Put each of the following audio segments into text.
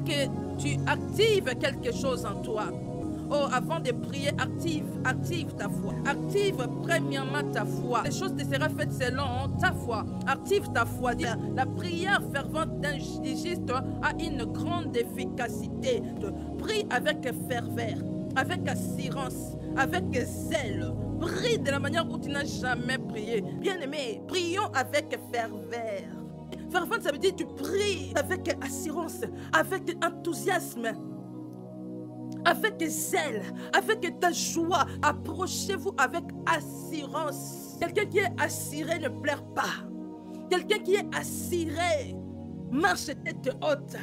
j'aimerais que tu actives quelque chose en toi. Oh, avant de prier, active ta foi. Active premièrement ta foi. Les choses te seront faites selon ta foi. Active ta foi. La prière fervente d'un juste a une grande efficacité. Prie avec ferveur, avec assurance, avec zèle. Prie de la manière où tu n'as jamais prié. Bien-aimé, prions avec ferveur. Fervente, ça veut dire que tu pries avec assurance, avec enthousiasme, avec zèle, avec ta joie. Approchez-vous avec assurance. Quelqu'un qui est assuré ne pleure pas. Quelqu'un qui est assuré marche tête haute.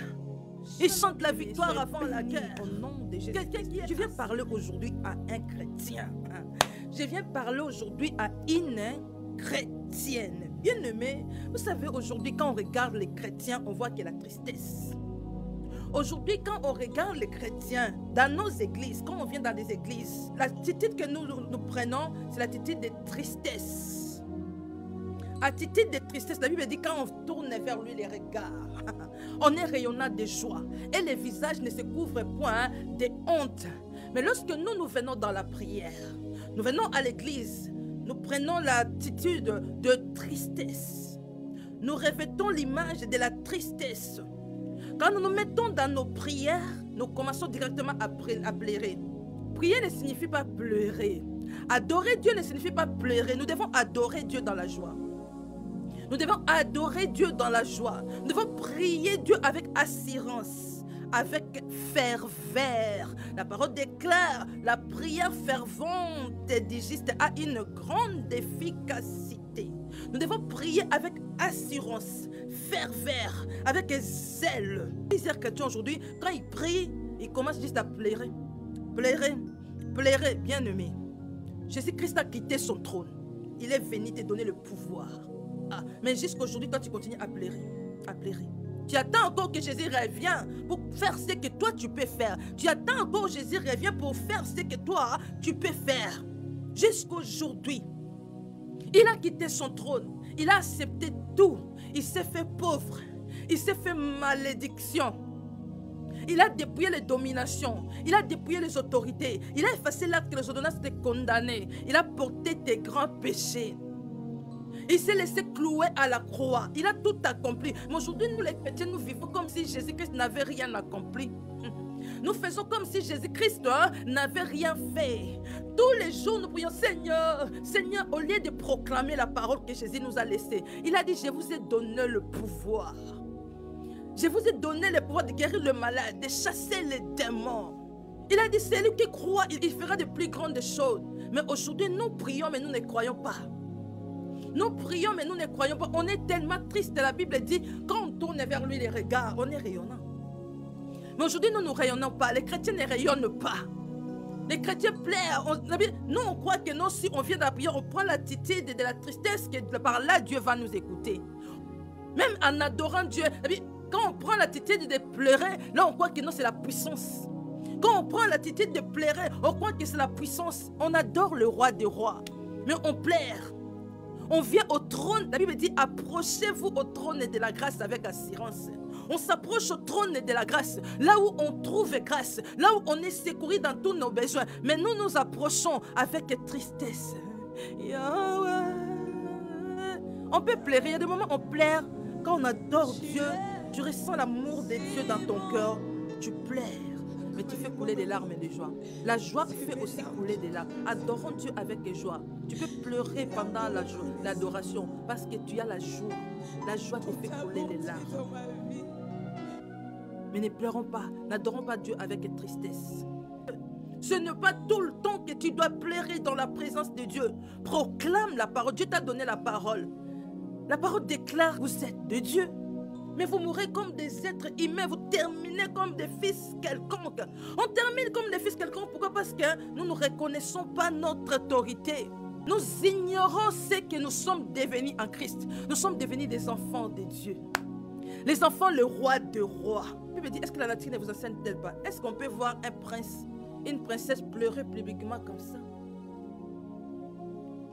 Il chante la victoire avant la guerre. Au nom de Jésus. Je viens parler aujourd'hui à un chrétien. Je viens parler aujourd'hui à une chrétienne. Bien-aimé, vous savez, aujourd'hui, quand on regarde les chrétiens, on voit qu'il y a la tristesse. Aujourd'hui, quand on regarde les chrétiens dans nos églises, quand on vient dans des églises, l'attitude que nous prenons, c'est l'attitude de tristesse. Attitude de tristesse. La Bible dit quand on tourne vers lui les regards, on est rayonnant de joie. Et les visages ne se couvrent point de honte. Mais lorsque nous venons dans la prière, nous venons à l'église, nous prenons l'attitude de tristesse. Nous revêtons l'image de la tristesse. Quand nous nous mettons dans nos prières, nous commençons directement à pleurer. Prier ne signifie pas pleurer. Adorer Dieu ne signifie pas pleurer. Nous devons adorer Dieu dans la joie. Nous devons adorer Dieu dans la joie. Nous devons prier Dieu avec assurance, avec ferveur. La parole déclare, la prière fervente des justes a une grande efficacité. Nous devons prier avec assurance, ferveur, avec zèle. Plusieurs chrétiens aujourd'hui, quand ils prient, ils commencent juste à pleurer. Pleurer, bien-aimé. Jésus-Christ a quitté son trône. Il est venu te donner le pouvoir. Mais jusqu'aujourd'hui, toi, tu continues à pleurer. Tu attends encore que Jésus revienne pour faire ce que toi, tu peux faire. Tu attends encore que Jésus revienne pour faire ce que toi, tu peux faire. Jusqu'aujourd'hui, il a quitté son trône. Il a accepté tout. Il s'est fait pauvre. Il s'est fait malédiction. Il a dépouillé les dominations. Il a dépouillé les autorités. Il a effacé l'acte que les ordonnances étaient condamnées. Il a porté tes grands péchés. Il s'est laissé clouer à la croix. Il a tout accompli. Mais aujourd'hui, nous les chrétiens, nous vivons comme si Jésus-Christ n'avait rien accompli. Nous faisons comme si Jésus-Christ n'avait rien fait. Tous les jours, nous prions, Seigneur, Seigneur, au lieu de proclamer la parole que Jésus nous a laissée, il a dit, je vous ai donné le pouvoir. Je vous ai donné le pouvoir de guérir le malade, de chasser les démons. Il a dit, celui qui croit, il fera de plus grandes choses. Mais aujourd'hui, nous prions, mais nous ne croyons pas. Nous prions, mais nous ne croyons pas. On est tellement triste. La Bible dit, quand on tourne vers lui les regards, on est rayonnant. Mais aujourd'hui, nous ne rayonnons pas. Les chrétiens ne rayonnent pas. Les chrétiens pleurent. Nous, on croit que nous, si on vient de la prière, on prend l'attitude de la tristesse, que par là, Dieu va nous écouter. Même en adorant Dieu, quand on prend l'attitude de pleurer, là, on croit que non, c'est la puissance. Quand on prend l'attitude de pleurer, on croit que c'est la puissance. On adore le roi des rois, mais on pleure. On vient au trône, la Bible dit, approchez-vous au trône de la grâce avec assurance. On s'approche au trône de la grâce, là où on trouve grâce, là où on est secouru dans tous nos besoins. Mais nous nous approchons avec tristesse. Yahweh. On peut pleurer, il y a des moments où on pleure. Quand on adore Dieu, tu ressens l'amour de Dieu dans ton cœur, tu pleures. Mais tu fais couler des larmes de joie. La joie fait aussi couler des larmes. Adorons Dieu avec joie. Tu peux pleurer pendant l'adoration parce que tu as la joie. La joie te fait couler les larmes. Mais ne pleurons pas. N'adorons pas Dieu avec tristesse. Ce n'est pas tout le temps que tu dois pleurer dans la présence de Dieu. Proclame la parole. Dieu t'a donné la parole. La parole déclare, vous êtes de Dieu. Mais vous mourrez comme des êtres humains. Vous terminez comme des fils quelconques. On termine comme des fils quelconques. Pourquoi? Parce que nous ne reconnaissons pas notre autorité. Nous ignorons ce que nous sommes devenus en Christ. Nous sommes devenus des enfants de Dieu. Les enfants, le roi de rois. Je me dis, est-ce que la nature ne vous enseigne-t-elle pas? Est-ce qu'on peut voir un prince, une princesse pleurer publiquement comme ça?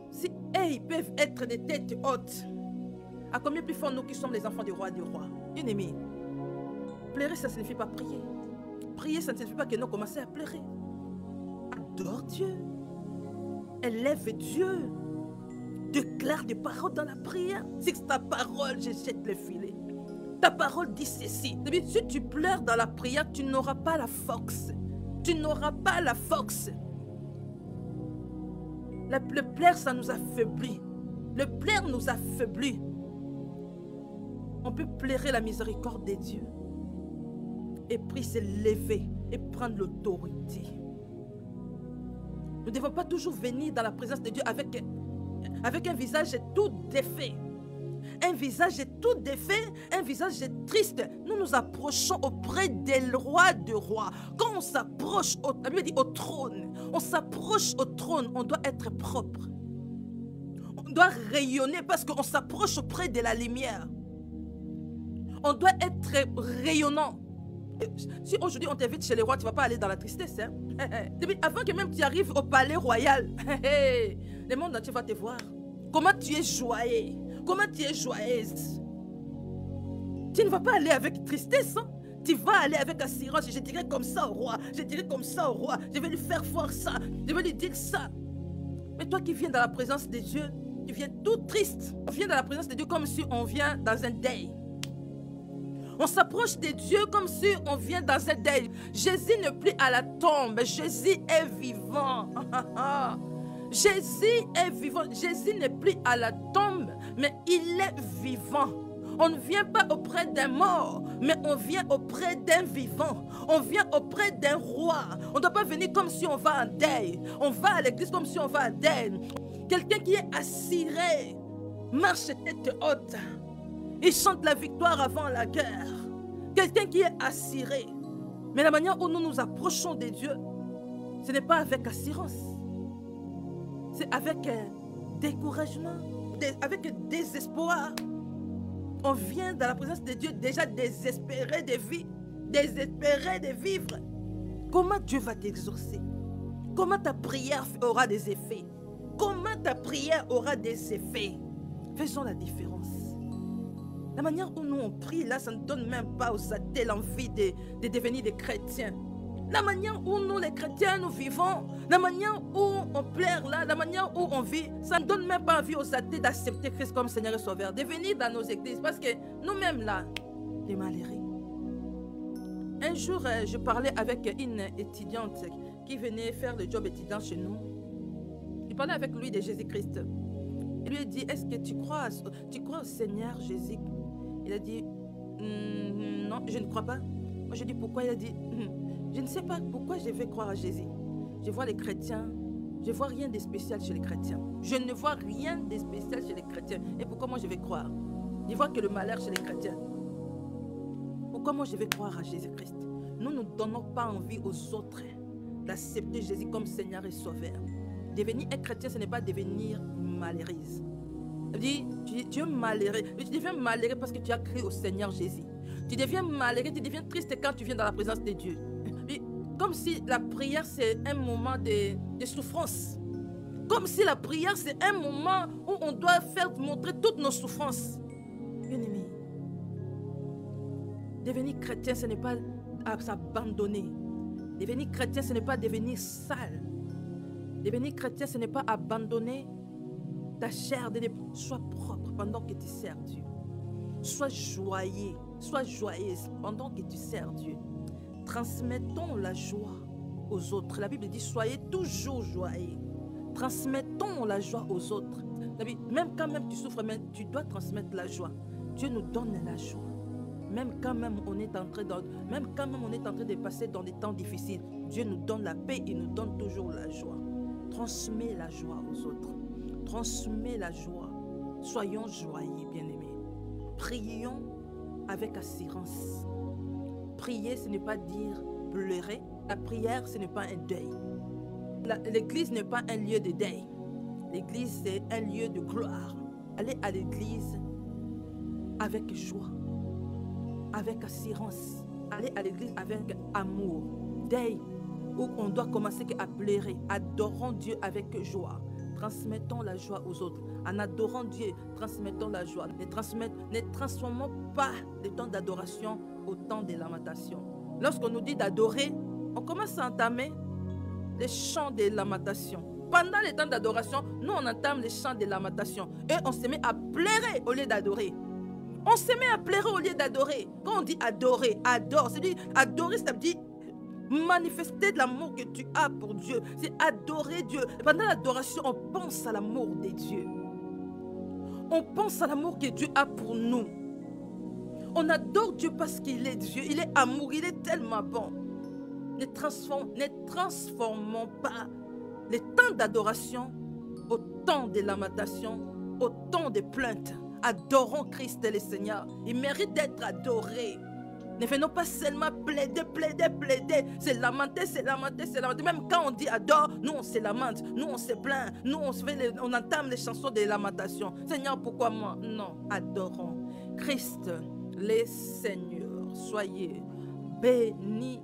Si ils peuvent être des têtes hautes, à combien plus fort nous qui sommes les enfants du roi du roi? Bien-aimés, Pleurer, ça ne signifie pas prier. Prier, ça ne signifie pas que nous commençons à pleurer. Adore Dieu. Élève Dieu. Déclare des paroles dans la prière. Si c'est ta parole, je jette le filet. Ta parole dit ceci. Si tu pleures dans la prière, tu n'auras pas la force. Tu n'auras pas la force. Le pleur, ça nous affaiblit. Le pleur nous affaiblit. On peut pleurer la miséricorde de Dieu. Et puis se lever et prendre l'autorité. Nous ne devons pas toujours venir dans la présence de Dieu avec un visage tout défait. Un visage tout défait, un visage triste. Nous nous approchons auprès des rois de rois. Quand on s'approche, la Bible dit au trône, on s'approche au trône, on doit être propre. On doit rayonner parce qu'on s'approche auprès de la lumière. On doit être rayonnant. Si aujourd'hui on t'invite chez les rois, tu ne vas pas aller dans la tristesse. Hein? Avant que même tu arrives au palais royal, le monde entier va te voir. Comment tu es joyeux, comment tu es joyeuse. Tu ne vas pas aller avec tristesse. Hein? Tu vas aller avec assurance. Je dirai comme ça au roi. Je dirai comme ça au roi. Je vais lui faire voir ça. Je vais lui dire ça. Mais toi qui viens dans la présence de Dieu, tu viens tout triste. On vient dans la présence de Dieu comme si on vient dans un deuil. On s'approche de Dieu comme si on vient dans un deuil. Jésus n'est plus à la tombe. Jésus est vivant. Jésus est vivant. Jésus n'est plus à la tombe, mais il est vivant. On ne vient pas auprès d'un mort, mais on vient auprès d'un vivant. On vient auprès d'un roi. On ne doit pas venir comme si on va en deuil. On va à l'église comme si on va en deuil. Quelqu'un qui est assuré marche tête haute. Il chante la victoire avant la guerre. Quelqu'un qui est assuré. Mais la manière où nous nous approchons de Dieu, ce n'est pas avec assurance. C'est avec découragement, avec désespoir. On vient dans la présence de Dieu déjà désespéré de vie, désespéré de vivre. Comment Dieu va t'exaucer? Comment ta prière aura des effets? Comment ta prière aura des effets? Faisons la différence. La manière où nous on prie là, ça ne donne même pas aux athées l'envie de devenir des chrétiens. La manière où nous les chrétiens nous vivons, la manière où on pleure là, la manière où on vit, ça ne donne même pas envie aux athées d'accepter Christ comme Seigneur et Sauveur, de venir dans nos églises parce que nous-mêmes là, les malheureux. Un jour, je parlais avec une étudiante qui venait faire le job étudiant chez nous. Je parlais avec lui de Jésus-Christ. Il lui a dit, est-ce que tu crois au Seigneur Jésus? Il a dit, non, je ne crois pas. Moi, je dis, pourquoi? Il a dit, je ne sais pas pourquoi je vais croire à Jésus. Je vois les chrétiens, je ne vois rien de spécial chez les chrétiens. Je ne vois rien de spécial chez les chrétiens. Et pourquoi moi je vais croire? Je vois que le malheur chez les chrétiens. Pourquoi moi je vais croire à Jésus-Christ? Nous ne donnons pas envie aux autres d'accepter Jésus comme Seigneur et Sauveur. Devenir un chrétien, ce n'est pas devenir malheureuse. Tu es malheureux. Tu deviens malheureux parce que tu as crié au Seigneur Jésus. Tu deviens malheureux, tu deviens triste quand tu viens dans la présence de Dieu. Comme si la prière c'est un moment de souffrance. Comme si la prière c'est un moment où on doit faire montrer toutes nos souffrances. Bien-aimé, devenir chrétien ce n'est pas s'abandonner. Devenir chrétien ce n'est pas devenir sale. Devenir chrétien ce n'est pas abandonner ta chair. Sois propre pendant que tu sers Dieu. Sois joyeux, sois joyeuse pendant que tu sers Dieu. Transmettons la joie aux autres. La Bible dit, soyez toujours joyeux. Transmettons la joie aux autres. Même quand même tu souffres, mais tu dois transmettre la joie. Dieu nous donne la joie. Même quand même on est en train de passer dans des temps difficiles, Dieu nous donne la paix, il nous donne toujours la joie. Transmets la joie aux autres. Transmets la joie. Soyons joyeux, bien-aimés. Prions avec assurance. Prier, ce n'est pas dire pleurer. La prière, ce n'est pas un deuil. L'église n'est pas un lieu de deuil. L'église, c'est un lieu de gloire. Allez à l'église avec joie, avec assurance. Allez à l'église avec amour. Deuil, où on doit commencer à pleurer. Adorons Dieu avec joie. Transmettons la joie aux autres. En adorant Dieu, transmettons la joie. Ne transformons pas le temps d'adoration au temps des lamentations. Lorsqu'on nous dit d'adorer, on commence à entamer les chants des lamentations. Pendant les temps d'adoration, nous on entame les chants des lamentations. Et on se met à pleurer au lieu d'adorer. On se met à pleurer au lieu d'adorer. Quand on dit adorer, adore, c'est-à-dire adorer, ça veut dire manifester de l'amour que tu as pour Dieu. C'est adorer Dieu. Et pendant l'adoration, on pense à l'amour de Dieu. On pense à l'amour que Dieu a pour nous. On adore Dieu parce qu'il est Dieu. Il est amour, il est tellement bon. Ne transformons pas les temps d'adoration au temps de lamentation, au temps de plainte. Adorons Christ et le Seigneur. Il mérite d'être adoré. Ne venons pas seulement plaider. C'est lamenter. Même quand on dit adore, nous on se lamente, nous on se plaint, nous on entame les chansons de lamentation. Seigneur, pourquoi moi? Non, adorons Christ, le Seigneur. Soyez bénis.